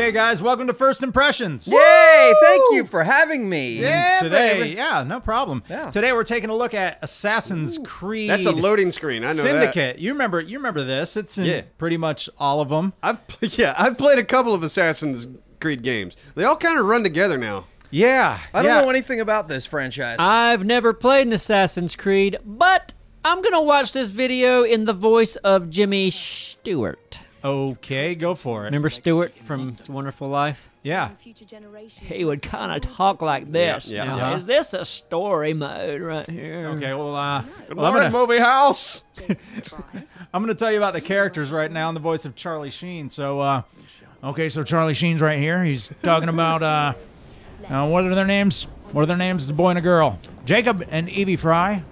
Okay, guys, welcome to First Impressions. Yay! Thank you for having me. Yeah, today, baby. yeah, no problem. Yeah. Today we're taking a look at Assassin's Creed. That's a loading screen. I know Syndicate. You remember this? It's in pretty much all of them. I've played a couple of Assassin's Creed games. They all kind of run together now. Yeah. I don't know anything about this franchise. I've never played an Assassin's Creed, but I'm going to watch this video in the voice of Jimmy Stewart. Okay, go for it. Remember Stewart from It's a Wonderful Life? Yeah. He would kind of talk like this. Yeah. Now, Yeah. Is this a story mode right here? Okay, well, Good morning, movie house. I'm gonna tell you about the characters right now in the voice of Charlie Sheen. So, okay, so Charlie Sheen's right here. He's talking about what are their names? What are their names? It's a boy and a girl. Jacob and Evie Fry.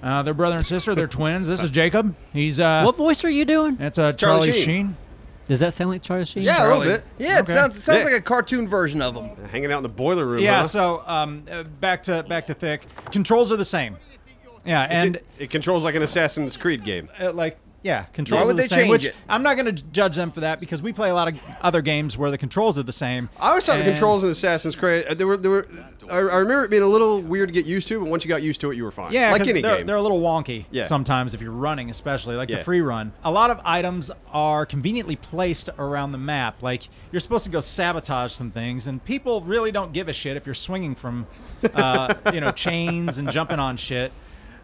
They're brother and sister. They're twins. This is Jacob. He's What voice are you doing? That's Charlie Sheen. Sheen. Does that sound like Charlie Sheen? Yeah, a little bit. Yeah, it Okay. sounds like a cartoon version of him. Hanging out in the boiler room. Yeah. huh? So back to Thick. Controls are the same. Yeah, and it controls like an Assassin's Creed game. controls Why would are the they same. change Which it? I'm not going to judge them for that because we play a lot of other games where the controls are the same. I always thought the And- controls in Assassin's Creed I remember it being a little weird to get used to, but once you got used to it, you were fine. Yeah, like 'cause any they're, game. they're a little wonky Yeah. sometimes if you're running, especially like the Yeah. free run. A lot of items are conveniently placed around the map. Like you're supposed to go sabotage some things, and people really don't give a shit if you're swinging from, chains and jumping on shit.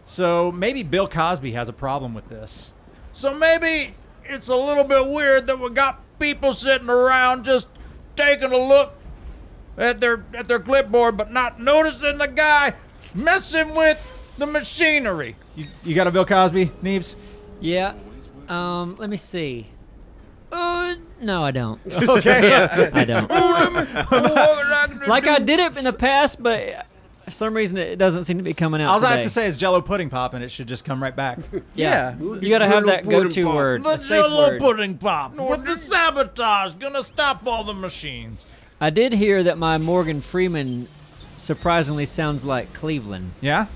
So maybe Bill Cosby has a problem with this. So maybe it's a little bit weird that we got people sitting around just taking a look at their clipboard, but not noticing the guy messing with the machinery. You got a Bill Cosby, Neebs? Yeah. Let me see. No, I don't. Okay. Yeah. I don't. Like I did it in the past, but for some reason it doesn't seem to be coming out All I have today. to say is Jello pudding pop, and it should just come right back. Yeah. You got to have that Pudding go-to pop. word. The a safe Jello word. pudding pop with the sabotage gonna stop all the machines. I did hear that my Morgan Freeman surprisingly sounds like Cleveland. Yeah,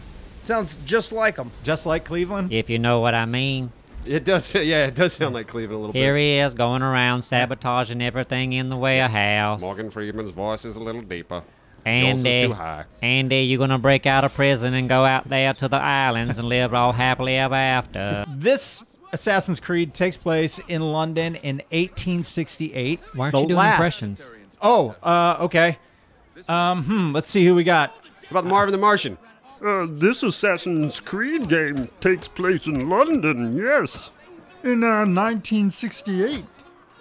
Sounds just like him. just like Cleveland. If you know what I mean. It does. Yeah, it does sound like Cleveland a little Here bit. he is going around sabotaging everything in the way of house. Morgan Freeman's voice is a little deeper. Yours is Andy, too high. Andy, you're going to break out of prison and go out there to the islands and live all happily ever after. This Assassin's Creed takes place in London in 1868. Why aren't The you doing last- impressions? Oh, okay. Let's see who we got. What about Marvin the Martian? This Assassin's Creed game takes place in London, yes. In 1968,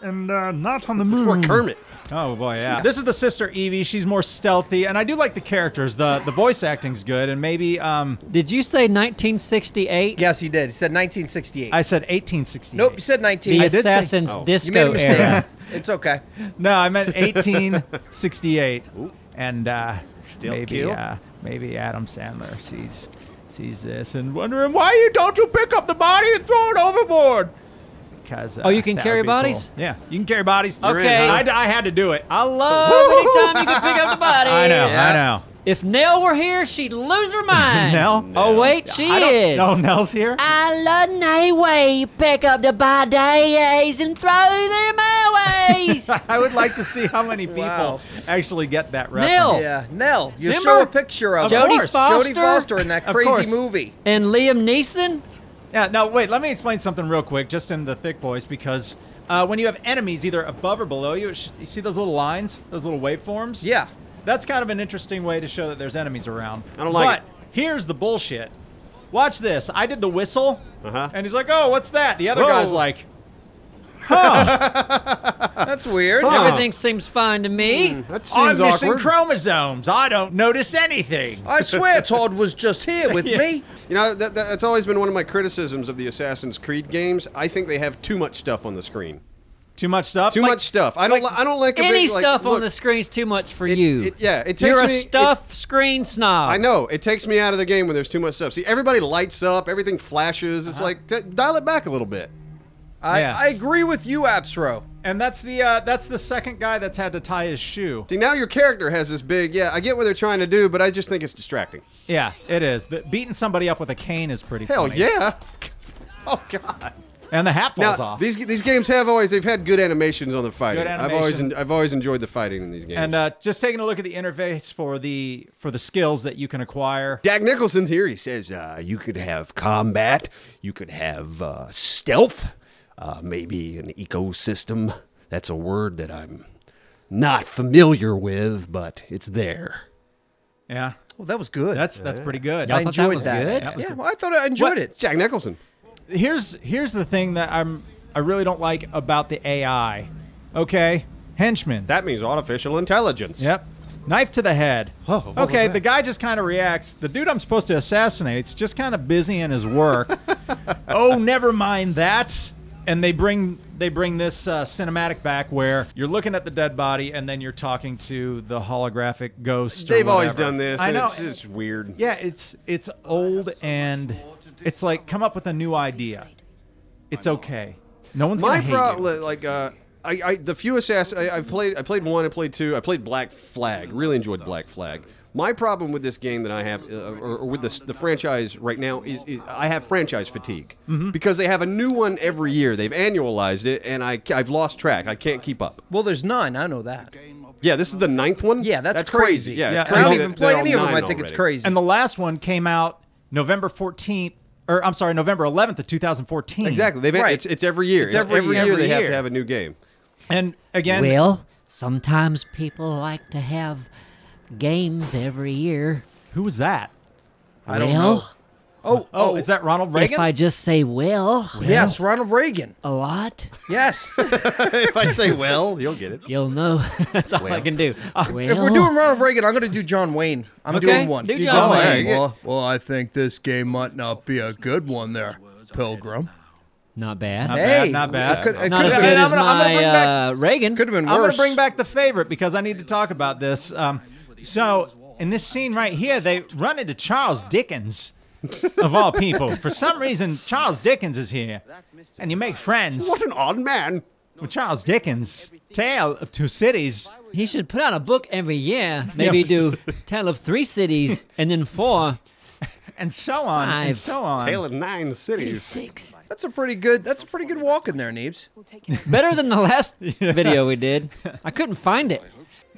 and not on the moon. Poor Kermit. Oh boy, yeah. This is the sister Evie. She's more stealthy, and I do like the characters. The voice acting's good, and maybe Did you say 1968? Yes, he did. He said 1968. I said 1868. Nope, you said 19. The I did say- Assassin's oh. You Disco made a mistake. era. It's okay. No, I meant 1868. And Stealth kill? maybe Adam Sandler sees this and wondering why don't you pick up the body and throw it overboard? Because Oh, you can that carry would be cool. bodies? Yeah, you can carry bodies. Okay. I had to do it. I love anytime you can pick up the body. I know. Yeah. I know. If Nell were here, she'd lose her mind. Nell? Oh, wait, she I don't- is. No, Nell's here. I love the way you pick up the bodies and throw them away. I would like to see how many people Wow. actually get that Nell. reference. Yeah, Nell, you Remember show a picture of Jodie her. Foster? Jodie Foster in that Of crazy course. movie. And Liam Neeson? Yeah, now wait, let me explain something real quick, just in the thick voice, because when you have enemies either above or below you, you see those little lines, those little waveforms? Yeah. That's kind of an interesting way to show that there's enemies around. I don't like But here's the bullshit. Watch this. I did the whistle, Uh-huh. and he's like, oh, what's that? The other Whoa. guy's like, That's weird. Huh. Everything seems fine to me. That I'm seems missing awkward. chromosomes. I don't notice anything. I swear Todd was just here with me. You know, that's always been one of my criticisms of the Assassin's Creed games. I think they have too much stuff on the screen. Too much stuff? Too much stuff. I don't like a Any big, like, stuff on look, the screen's too much for it- you. it takes You're a me- stuff screen snob. I know. It takes me out of the game when there's too much stuff. See, everybody lights up. Everything flashes. It's like, dial it back a little bit. Yeah. I agree with you, Absro. And that's the second guy that's had to tie his shoe. See, now your character has this big, I get what they're trying to do, but I just think it's distracting. Yeah, it is. Beating somebody up with a cane is pretty Hell funny. yeah. Oh, God. And the hat falls Now, off. these games they've had good animations on the fighting. Good I've animation. always enjoyed the fighting in these games. And just taking a look at the interface for the skills that you can acquire. Jack Nicholson's here. He says you could have combat, you could have stealth, maybe an ecosystem. That's a word that I'm not familiar with, but it's there. Yeah, Well, that was good. that's pretty good. Y'all I thought that enjoyed was that. good? Yeah, well, I thought I enjoyed What? it. Jack Nicholson. Here's the thing that I really don't like about the AI. Okay, henchman. That means artificial intelligence. Yep. Knife to the head. Oh, what was okay, that? the guy just kind of reacts. The dude I'm supposed to assassinate's just kind of busy in his work. Oh, never mind that. And they bring this cinematic back where you're looking at the dead body and then you're talking to the holographic ghost. They've or always whatever. done this. I and know. It's weird. Yeah, it's old and it's like come up with a new idea. It's okay. No one's My gonna hate you. problem, like, the few assassins I played one, I played two, I played Black Flag. Really enjoyed Black Flag. My problem with this game that I have, or with the franchise right now, is I have franchise fatigue because they have a new one every year. They've annualized it, and I've lost track. I can't keep up. Well, there's 9. I know that. Yeah, this is the 9th one. Yeah, that's crazy. crazy. Yeah, Yeah, it's I I crazy. don't know even that play they're any of on them. I 9 think it's already. crazy. And the last one came out November 14th, or I'm sorry, November 11th of 2014. Exactly. They've Right. it's every year. It's every year they have year. to have a new game. And again, Well, sometimes people like to have games every year. who was that? I don't Well, know. Oh, Oh, is that Ronald Reagan? if I just say well yes, Ronald Reagan. a lot, Yes. If I say well, you'll get it. you'll know. That's all I can do. If we're doing Ronald Reagan, I'm going to do John Wayne. I'm Okay, doing one. do Do John Wayne. Well, I think this game might not be a good one there, Pilgrim. Not bad. Not Hey, bad, not bad. it could- Not as could've good been- as I'm gonna bring my Reagan. Could have been I'm going worse. to bring back the favorite because I need to talk about this. So, in this scene right here, they run into Charles Dickens, of all people. For some reason, Charles Dickens is here. And you make friends What an odd man. with Charles Dickens. Tale of Two Cities. He should put out a book every year. Maybe do Tale of 3 Cities and then 4. And so on, and 5. so on. Tale of 9 cities. 6. That's a pretty good walk in there, Neebs. Better than the last video we did. I couldn't find it.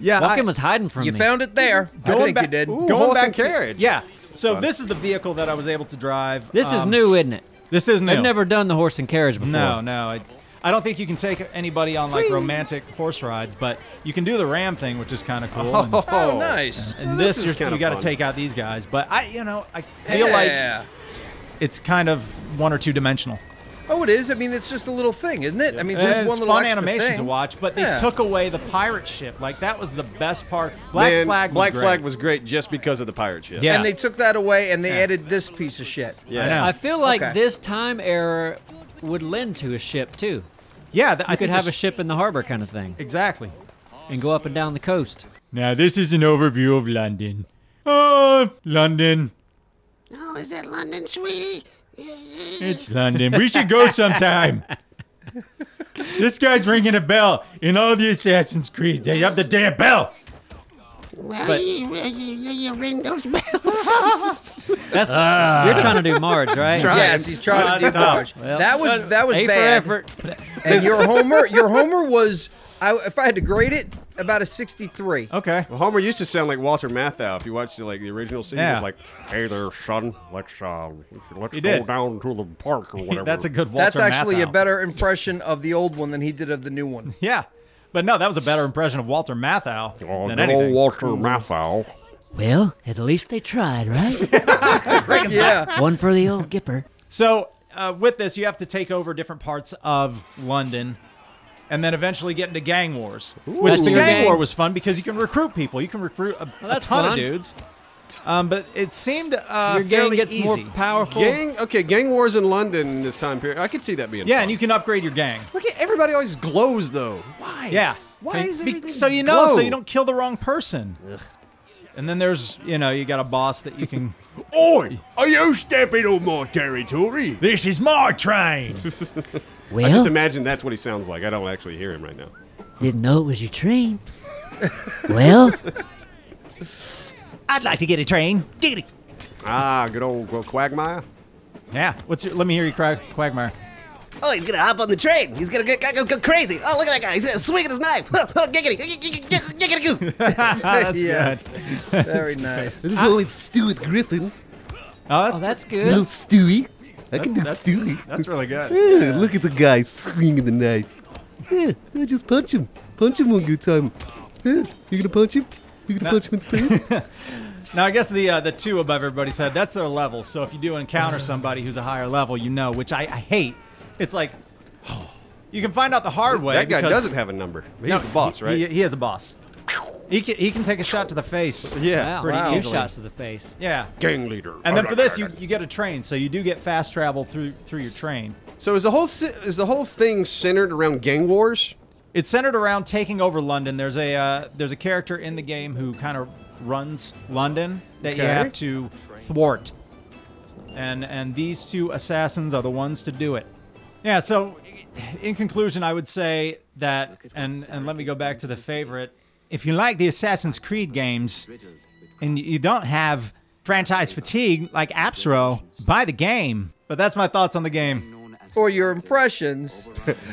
Yeah, Walken was hiding from You me. found it there. I Going think back- you did. Ooh, Going horse back and to- carriage. Yeah. So this is the vehicle that I was able to drive. This is new, isn't it? This is new. I've never done the horse and carriage before. No. I don't think you can take anybody on like romantic horse rides, but you can do the ram thing, which is kind of cool. And, Oh, nice. and this this, is kinda you got to fun. take out these guys. But I feel like Yeah. it's kind of one or two dimensional. Oh, it is. I mean, it's just a little thing, isn't it? I mean, just And one it's little fun extra animation thing. to watch, but they Yeah. took away the pirate ship. Like that was the best part. Black Man, Flag. Was Black great. Flag was great just because of the pirate ship. Yeah. And they took that away and they added this piece of shit. Yeah. I know. I feel like Okay. this time era would lend to a ship, too. Yeah, I could have a ship in the harbor kind of thing exactly. and go up and down the coast. Now this is an overview of London. Oh, London. Oh, is that London, sweetie? It's London. We should go sometime. This guy's ringing a bell. In all the Assassin's Creed, they have the damn bell. Well, you ring those bells. That's you're trying to do Marge, right? Yes, he's trying to do Marge. Well, that was A for bad. effort. And your Homer was, if I had to grade it, about a 63. Okay. Well, Homer used to sound like Walter Matthau. If you watch the original scene, Yeah. he was like, Hey there, son. Let's He go did. down to the park or whatever. That's a good Walter That's actually a Matthau. better impression of the old one than he did of the new one. Yeah. But no, that was a better impression of Walter Matthau Oh, than good old anything. Walter Matthau. Well, at least they tried, right? Yeah. One for the old Gipper. So with this, you have to take over different parts of London, and then eventually get into gang wars. Which That's the your gang gang? war was fun because you can recruit people. You can recruit a that's ton of fun. dudes. But it seemed Your gang fairly gets easy. more powerful. gang wars in London in this time period. I could see that being Yeah, fun. and you can upgrade your gang. Look at everybody always glows though. Why? Yeah. Why And is be- everything so you know, so glow? you don't kill the wrong person. And then there's, you got a boss that you can. Oi! Are you stepping on my territory? This is my train. I just Well, imagine that's what he sounds like. I don't actually hear him right now. didn't know it was your train. Well, I'd like to get a train. Get it. Ah, good old Quagmire. Yeah. Let me hear you, Quagmire. Oh, he's gonna hop on the train. He's gonna go crazy. Oh, look at that guy. He's gonna swing at his knife. Giggity, giggity, goo. That's Yes. good. Very nice. There's always Stuart Griffin. Oh, Oh, that's good. Little Stewie. I can do Stewie. that's really good. Yeah, look at the guy swinging the knife. Yeah, just punch him. Punch him one good time. Yeah, you gonna punch him? You gonna punch him in the face? Now, I guess the two above everybody's head, that's their level. So if you do encounter somebody who's a higher level, you know, which I hate. It's like, you can find out the hard way. That guy because- doesn't have a number. He's No, the boss, right? He is a boss. He can take a shot to the face. yeah. Wow, pretty two easily. shots to the face. Yeah. Gang leader. And then for this, you get a train, so you do get fast travel through your train. So is the whole thing centered around gang wars? It's centered around taking over London. There's a character in the game who kind of runs London that you Okay. have to thwart, and these two assassins are the ones to do it. Yeah. So, in conclusion, I would say that, and let me go back to the favorite. If you like the Assassin's Creed games, and you don't have franchise fatigue like Apsro, buy the game. But that's my thoughts on the game. For your impressions.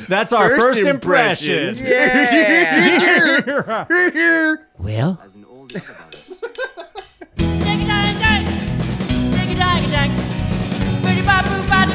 That's our First first impression. impressions. Yeah. Well, Ding-a-dang-dang, ding-a-dang-dang, pretty bop-boop-bop.